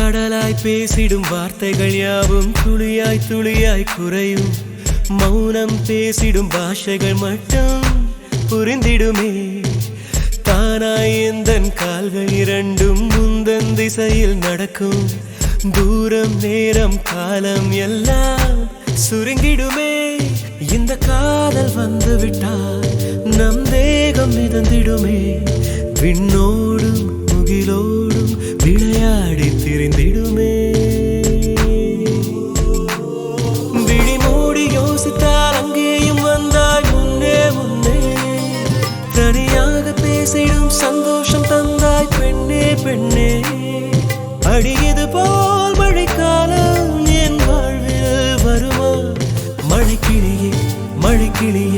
கடலாய் பேசிடும் வார்த்தைகள் யாவும் துளியாய் துளியாய் குறையும். மௌனம் பேசிடும் பாஷைகள் மட்டும் புரிந்திடுமே. தானாய் எந்தன் கால்கள் இரண்டும் முந்தன் திசையில் நடக்கும். தூரம் நேரம் காலம் எல்லாம் சுருங்கிடுமே. இந்த காதல் வந்து விட்டால் நம் தேகம் மிதந்திடுமே. விண்ணோடும் முகிலோடும் விளையாடி திரிந்திடுமே. விழி மூடி யோசித்தால் அங்கேயும் வந்தாய் முன்னே முன்னே. தனியாக பேசிடும் சந்தோஷம் தந்தாய் பெண்ணே பெண்ணே. அடியது போல் மழைக்காலம் என் வாழ்வில் வருமா? மழைக்கிளியே மழைக்கிளியே